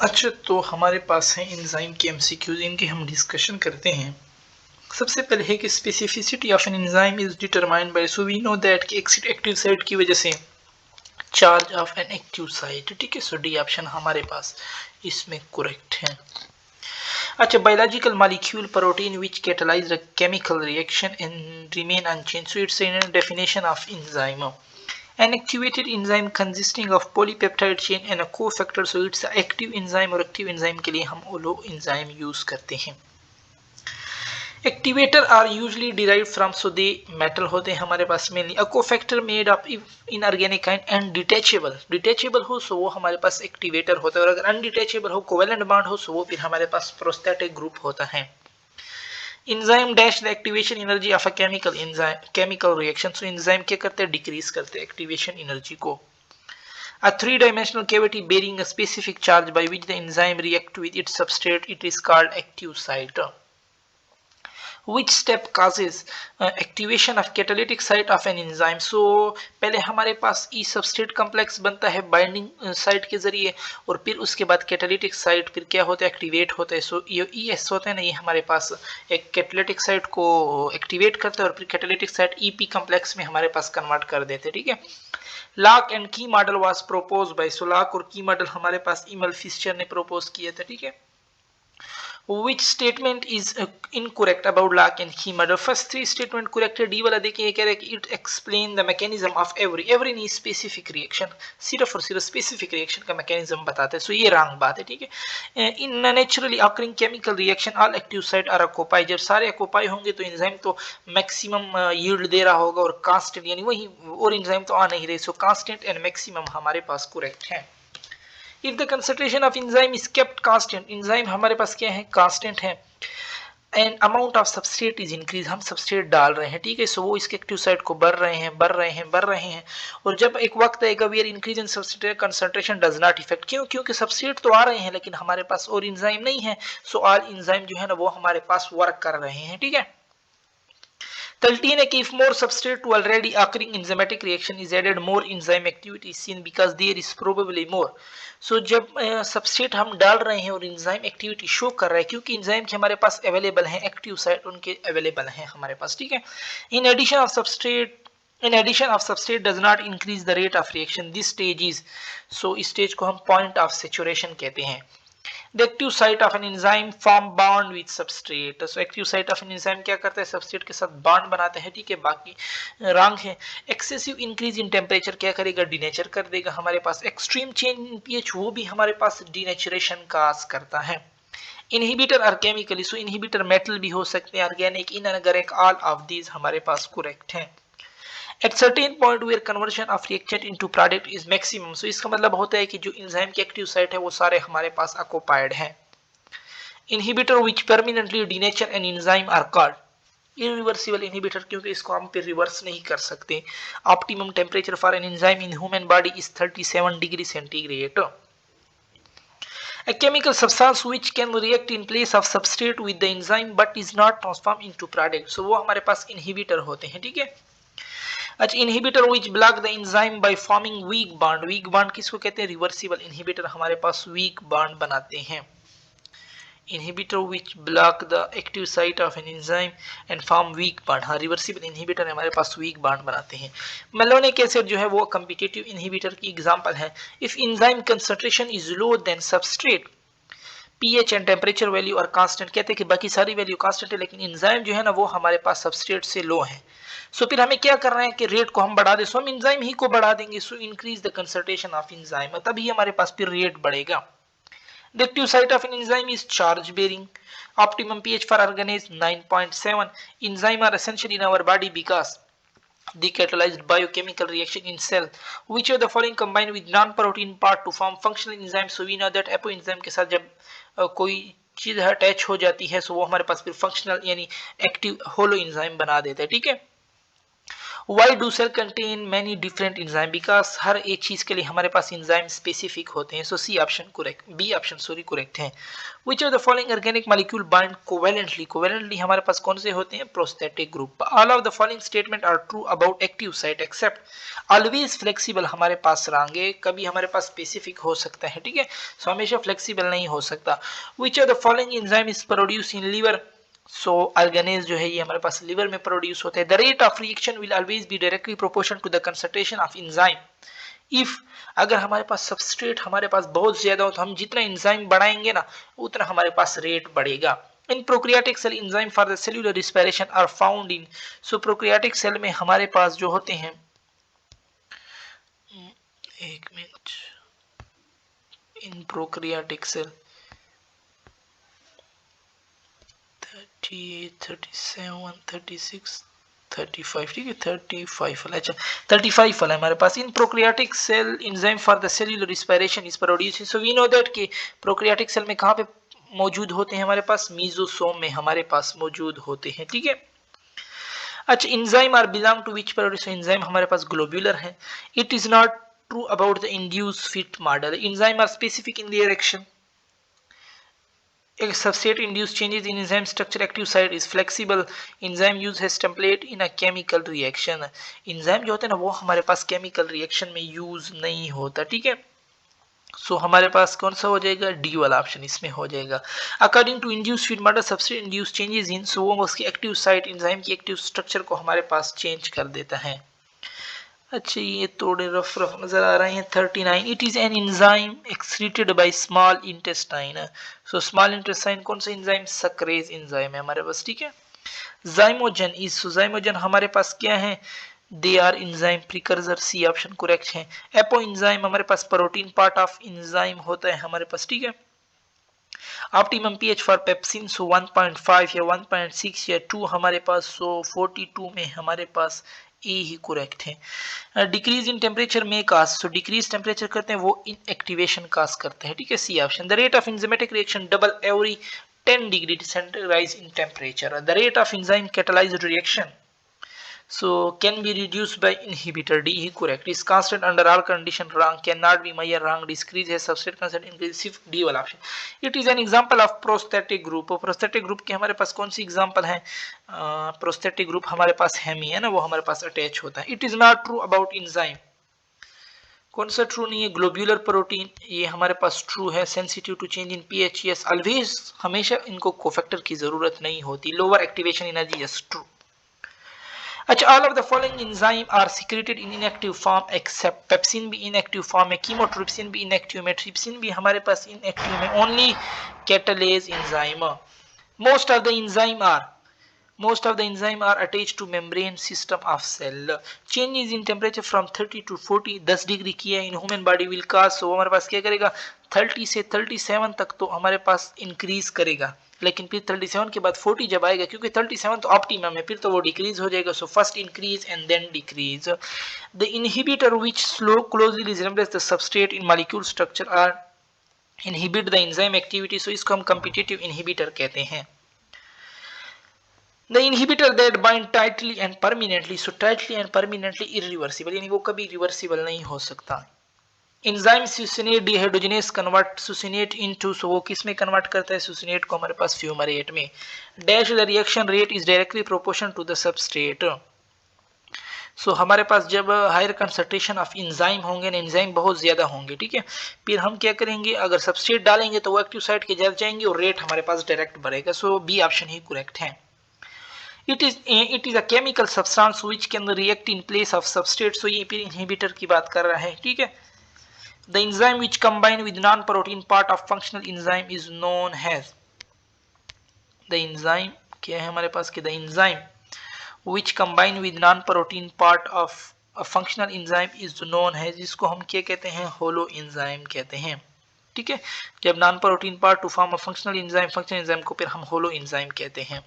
अच्छा, तो हमारे पास है एंजाइम के एमसीक्यूज, इनकी हम डिस्कशन करते हैं। सबसे पहले है कि specificity of an enzyme is determined by, so we know that कि एक्टिव साइट की वजह से charge of an active site, ठीक है। सो डी ऑप्शन हमारे पास इसमें करेक्ट है। अच्छा, biological molecule protein which catalyse a chemical reaction and remain unchanged, so it's in definition of enzyme. An activated enzyme consisting of polypeptide chain and a cofactor, so it's a active enzyme, और active enzyme के लिए हम ओलो enzyme use करते हैं। Activator are usually derive from, so they metal होते हैं हमारे पास mainly. A cofactor made of inorganic kind and detachable, detachable हो सो वो हमारे पास एक्टिवेटर होता है, और अगर अनडिटेचेबल हो, कोवेलेंट बॉन्ड हो, सो वो फिर हमारे पास प्रोस्टैटिक ग्रुप होता है। Enzyme dash the activation energy of a chemical reaction, so enzyme क्या करते हैं, डिक्रीज करते हैं एक्टिवेशन एनर्जी को। A three-dimensional cavity bearing a specific charge by which the enzyme reacts with its substrate, it is called active site. Which step causes activation of catalytic site of an enzyme? So पहले हमारे पास ई substrate complex बनता है binding site के जरिए, और फिर उसके बाद कैटालिटिक साइट फिर क्या होता है, एक्टिवेट होता है। सो ये ई एस होता है ना, ये हमारे पास एक कैटालिटिक साइट को एक्टिवेट करता है, और फिर catalytic site E P complex में हमारे पास कन्वर्ट कर देते हैं, ठीक है। Lock and key model was propose by, so lock और की मॉडल हमारे पास इमल फिशर ने प्रोपोज किया था, ठीक है। Which statement is incorrect about Locke and Key model? First three statement correct है। डी वाला देखिए, ये कह रहा है कि it explain the mechanism of every नहीं specific reaction, सिर्फ और सिर्फ specific reaction का mechanism बताते हैं। सो ये रॉन्ग बात है, ठीक है। In naturally occurring chemical reaction all active site are occupied, जब सारे occupied होंगे तो enzyme तो maximum yield दे रहा होगा, और constant यानी वही, और enzyme तो आ नहीं रही। सो constant and maximum हमारे पास correct है। If the concentration of enzyme is kept constant, enzyme हमारे पास क्या है, constant है, and amount of substrate is increase, हम substrate डाल रहे हैं, ठीक है। सो वो इसके एक्टिव साइट को बढ़ रहे हैं, बढ़ रहे हैं, बढ़ रहे हैं, और जब एक वक्त आएगा we are increase in substrate concentration does not affect, क्यों, क्योंकि सबस्ट्रेट तो आ रहे हैं लेकिन हमारे पास और enzyme नहीं है। सो ऑल enzyme जो है ना वो हमारे पास वर्क कर रहे हैं, ठीक है। 13 है कि if more substrate to already occurring enzymatic reaction is added, more enzyme activity is seen because there is probably more. So जब सबस्ट्रेट हम डाल रहे हैं और enzyme activity शो कर रहा है, क्योंकि enzyme के हमारे पास अवेलेबल हैं, एक्टिव साइट उनके अवेलेबल हैं हमारे पास, ठीक है। In addition of substrate does not increase the rate of reaction, this stage is, so इस stage को हम point of saturation कहते हैं। The active site of an enzyme form bond with substrate, so active site of an enzyme क्या करता है, substrate के साथ bond बनाते हैं, ठीक है। बाकी रंग है। excessive increase in temperature क्या करेगा, denature कर देगा हमारे पास। extreme change in pH वो भी हमारे पास denaturation cause करता है। inhibitor are chemically, so inhibitor metal भी हो सकते हैं, organic, inorganic, all of these हमारे पास correct हैं। At certain point where conversion of reaction into product is maximum, so इसका मतलब होता है कि जो इंजाइम की एक्टिव साइट है वो सारे हमारे पास occupied हैं। Inhibitor which permanently denature an enzyme are called irreversible inhibitor, क्योंकि इसको हम फिर रिवर्स नहीं कर सकते। Optimum temperature for an enzyme in human body is 37 degree centigrade. A chemical substance which can react in place of substrate with the enzyme but is not transformed into product, so वो हमारे पास inhibitor होते हैं, ठीक है। अच्छा, inhibitor which block the enzyme by forming weak bond, weak bond किसको कहते हैं, रिवर्सिबल इनहिबिटर हमारे पास वीक बॉन्ड बनाते हैं। Inhibitor which block the active site of an enzyme and form weak bond, हाँ रिवर्सिबल इनहिबिटर हमारे पास वीक बॉन्ड बनाते हैं। मेलोनिक एसिड जो है वो कम्पिटिटिव इनहिबिटर की एग्जांपल है। If enzyme concentration is low than substrate, pH and temperature value और कांस्टेंट, कहते हैं कि बाकी सारी वैल्यू कांस्टेंट है लेकिन एंजाइम जो है ना वो हमारे पास सबस्ट्रेट से लो है। सो फिर हमें क्या करना है कि रेट को हम बढ़ा दें, सो हम एंजाइम ही को बढ़ा देंगे। So increase the concentration of enzyme, तभी हमारे पास फिर रेट बढ़ेगा। The active site of an enzyme is charge bearing, optimum pH for organism 9.7, enzyme are essential in our body because the catalyzed biochemical reaction in cell, which of the following combine with non-protein part to form functional enzyme, so we know that apoenzyme के साथ जब कोई चीज attach हो जाती है, सो वो हमारे पास फिर फंक्शनल यानी एक्टिव होलो एंजाइम बना देता है, ठीक है। Why do cell contain many different enzyme, because हर एक चीज के लिए हमारे पास इंजाइम स्पेसिफिक होते हैं। So C option correct, B option sorry correct है। Which of the following organic molecule bind covalently, covalently हमारे पास कौन से होते हैं, prosthetic group. All of the following statement are true about active site except always flexible, हमारे पास रहेंगे, कभी हमारे पास स्पेसिफिक हो सकता है, ठीक है, सो हमेशा फ्लेक्सिबल नहीं हो सकता। Which of the following enzyme is produce in liver, so organelles जो है ये हमारे पास लिवर में प्रोड्यूस होते हैं। The rate of reaction will always be directly proportional to the concentration of enzyme. If अगर हमारे पास सबस्ट्रेट हमारे पास बहुत ज्यादा हो तो हम जितना एंजाइम बढ़ाएंगे ना उतना हमारे पास रेट बढ़ेगा। In prokaryotic cell enzyme for the cellular respiration are found in, so prokaryotic cell में हमारे पास जो होते हैं, एक मिनट, इन प्रोक्रियाटिक सेल 38, 37, 36, 35, ठीक है 35 वाला, अच्छा 35 वाला हमारे पास। In prokaryotic cell enzyme for the cellular respiration is produced, so we know that कि प्रोक्रियाटिक सेल में कहाँ पे मौजूद होते हैं, हमारे पास मीजोसोम में हमारे पास मौजूद होते हैं, ठीक है। अच्छा enzyme are belong to which produce, enzyme हमारे पास ग्लोब्यूलर है। It is not true about the induce fit model, enzyme are specific in their action. A substrate induced changes in enzyme structure, active site is flexible, enzyme use has template in a chemical reaction। enzyme जो होते हैं ना वो हमारे पास chemical reaction में use नहीं होता, ठीक है। सो हमारे पास कौन सा हो जाएगा, डी वाला ऑप्शन इसमें हो जाएगा। According to induce fit model substrate induce changes in, so वो उसकी एक्टिव साइट एंजाइम की एक्टिव स्ट्रक्चर को हमारे पास चेंज कर देता है। अच्छा ये थोड़े रफ रफ नजर आ रहे हैं। 39 it is an enzyme excreted by small intestine, so small intestine कौन सा एंजाइम, सक्रेज एंजाइम है हमारे पास, ठीक है। जाइमोजन इज, सो जाइमोजन हमारे पास क्या है, they are enzyme precursor, C option correct है। एपो एंजाइम हमारे पास प्रोटीन पार्ट ऑफ एंजाइम होता है हमारे पास, ठीक है। Optimum pH for pepsin, so 1.5 या 1.6 या 2 हमारे पास, सो 42 में हमारे पास ए ही करेक्ट है। डिक्रीज इन टेम्परेचर में कास्ट, सो डिक्रीज टेम्परेचर करते हैं वो इन एक्टिवेशन कास्ट करते हैं, ठीक है, C option. The rate of enzymatic reaction double every 10 degree rise in temperature. The rate of enzyme catalyzed reaction so can be reduced by inhibitor, D is correct, is constant under all condition, wrong, cannot be measured, wrong, decrease है substrate constant, increase, D वाला option। it is an example of prosthetic group, prosthetic group के हमारे पास कौन सी example है, prosthetic group हमारे पास hemi है ना, वो हमारे पास attach होता है। it is not true about enzyme, कौन सा ट्रू नहीं है, ग्लोब्यूलर प्रोटीन ये हमारे पास ट्रू है। Sensitive to change in pH, yes always, हमेशा इनको कोफैक्टर की जरूरत नहीं होती। Lower activation energy, yes true. अच्छा all of the following enzyme are secreted in inactive form except, pepsin भी इनएक्टिव फॉर्म है, कीमोट्रिप्सिन भी इनएक्टिव में, ट्रिप्सिन भी हमारे पास इनएक्टिव में, only catalase enzyme. Most of the enzyme are attached to membrane system of cell. Changes in temperature from 30 to 40, 10 degree किया in human body will cause, so हमारे पास क्या करेगा 30 से 37 तक तो हमारे पास इंक्रीज करेगा, लेकिन फिर 37 के बाद 40 जब आएगा, क्योंकि 37 तो ऑप्टिमम है, फिर तो वो डिक्रीज हो जाएगा। So first increase and then decrease. The inhibitor which slow closely resembles the substrate in molecule structure are inhibit the enzyme activity, so इसको हम कॉम्पिटिटिव इनहिबिटर कहते हैं। The inhibitor that bind tightly and permanently, so tightly and permanently irreversible, यानी वो कभी reversible नहीं हो सकता। Enzyme succinate dehydrogenase convert succinate into, so वो किस में कन्वर्ट करता है, succinate को हमारे पास fumarate में। Dash the reaction rate is directly proportional to the substrate, so हमारे पास जब हायर कंसंट्रेशन ऑफ एंजाइम होंगे ना, एंजाइम बहुत ज्यादा होंगे, ठीक है, फिर हम क्या करेंगे, अगर सबस्ट्रेट डालेंगे तो वो एक्टिव साइट के जल जाएंगे और रेट हमारे पास डायरेक्ट बढ़ेगा। सो बी ऑप्शन ही करेक्ट है। It is a chemical substance which can react in place of substrate, so ये फिर inhibitor की बात कर रहा है, ठीक है। The enzyme which combine with non-protein part of functional enzyme is known as, the enzyme क्या है हमारे पास कि the enzyme which combine with non-protein part of a functional enzyme is known as, जिसको हम क्या कहते हैं, होलो एंजाइम कहते हैं, ठीक है। जब non protein part two form a functional enzyme को फिर हम होलो एंजाइम कहते हैं।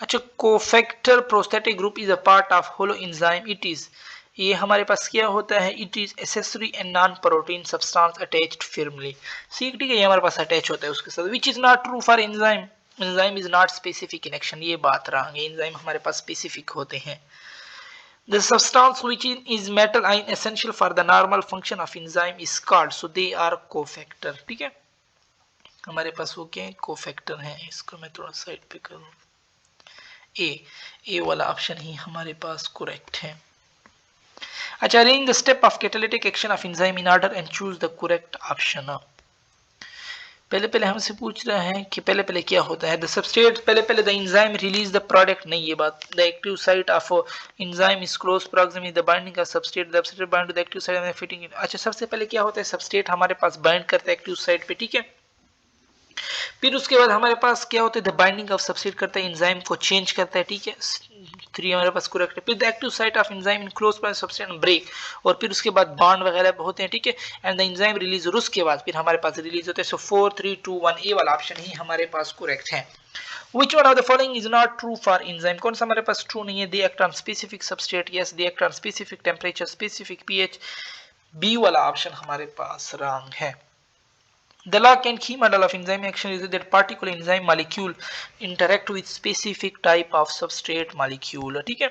अच्छा cofactor prosthetic group is a part of holo enzyme, it is, ये हमारे पास क्या होता है, it is accessory and non protein substance attached firmly, ठीक है, ये हमारे पास अटैच होता है उसके साथ। Which is not true for enzyme, enzyme is not specific in action, ये बात रहा, एंजाइम हमारे पास स्पेसिफिक होते हैं। The substance which is metal ion essential for the normal function of enzyme is called, so they are cofactor। ठीक है, हमारे पास वो क्या है, कोफैक्टर है। इसको मैं थोड़ा साइड पे करूँ। ए वाला ऑप्शन ही हमारे पास करेक्ट है। अच्छा, arrange the step of catalytic action of enzyme in order and choose the correct option. पहले हमसे पूछ रहा है कि पहले क्या होता है। द सबस्ट्रेट, पहले the enzyme release the product, नहीं ये बात। The active site of enzyme is close proximity the binding of substrate, the substrate bind to the active site and fitting in. अच्छा, सबसे पहले क्या होता है, सबस्ट्रेट हमारे पास बाइंड करता है एक्टिव साइट पे, ठीक है। फिर उसके बाद हमारे पास क्या होता है, द बाइंडिंग ऑफ सबस्ट्रेट करता है, एंजाइम को चेंज करता है, ठीक है। 3 हमारे पास करेक्ट है। फिर the active site of enzyme in close by substrate and break, और फिर उसके बाद बॉन्ड वगैरह होते हैं, ठीक है। एंड द एंजाइम रिलीज, और उसके बाद फिर हमारे पास रिलीज होते हैं। सो 4 3 2 1 ए वाला ऑप्शन ही हमारे पास करेक्ट है। Which one of the following is not true for enzyme? कौन सा हमारे पास ट्रू नहीं है? They act on specific substrate, yes. They act on specific temperature, specific pH, B वाला ऑप्शन हमारे पास रॉन्ग है। The log and key model of enzyme action is that particular enzyme molecule interact with specific type of substrate molecule, ठीक है।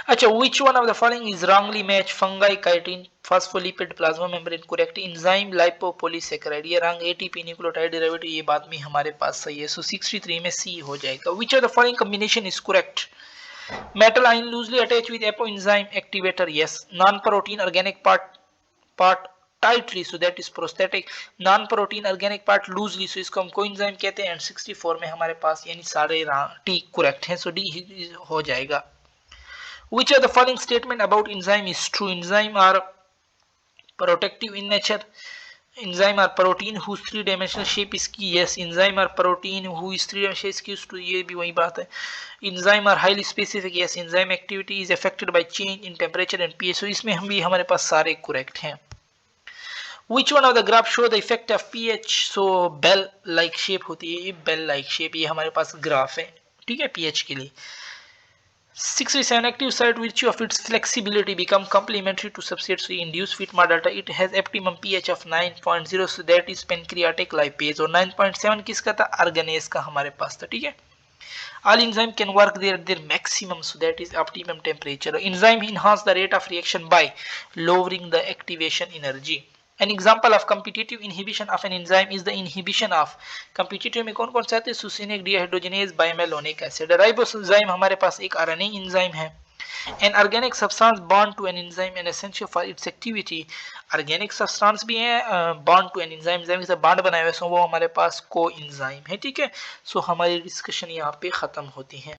अच्छा, which one of the following is wrongly match? Fungi, chitin, phospholipid, plasma membrane, correct। enzyme, lipopolysaccharide, ये रंग ATP nucleotide derivative, ये बात में हमारे पास सही है। सो 63 में सी हो जाएगा। Which of the following combination is correct? Metal ion loosely attached with apoenzyme activator, yes. Non-protein organic part tightly, so that is prosthetic। non-protein organic part loosely, so इसको हम coenzyme कहते हैं। एंड 64 में हमारे पास यानी सारे टी करेक्ट हैं। सो D हो जाएगा। Which of the following statement about enzyme is true? Enzyme are protective in nature. Enzyme are protein whose 3-dimensional shape is key, yes. Enzyme are protein whose 3-dimensional shape is key, ये भी वही बात है। Enzyme are highly specific, yes. Enzyme activity is affected by change in temperature and pH, so इसमें हम भी हमारे पास सारे correct हैं। Which one of the graph show the effect of pH? So bell like shape होती है, ये bell like shape, ये हमारे पास ग्राफ है, ठीक है, pH के लिए। 67 active site virtue of its flexibility become complementary to substrate, so induce fit delta, it has optimum pH of 9.0, so that is pancreatic lipase। और 9.7 किसका था, arganase का हमारे पास था, ठीक है। all enzyme can work their maximum, so that is optimum temperature। enzyme enhance the rate of reaction by lowering the activation energy। An example of competitive inhibition of an enzyme is the inhibition of, competitive में कौन कौन से आते हैं, succinic dehydrogenase bimalonic acid। ribozyme हमारे पास एक RNA enzyme है। an organic substance bond to an enzyme and essential for its activity, organic substance भी है, bond to an enzyme, enzyme के साथ bond बनाए हुए, सो वो हमारे पास coenzyme है, ठीक है। सो हमारी डिस्कशन यहाँ पे खत्म होती है।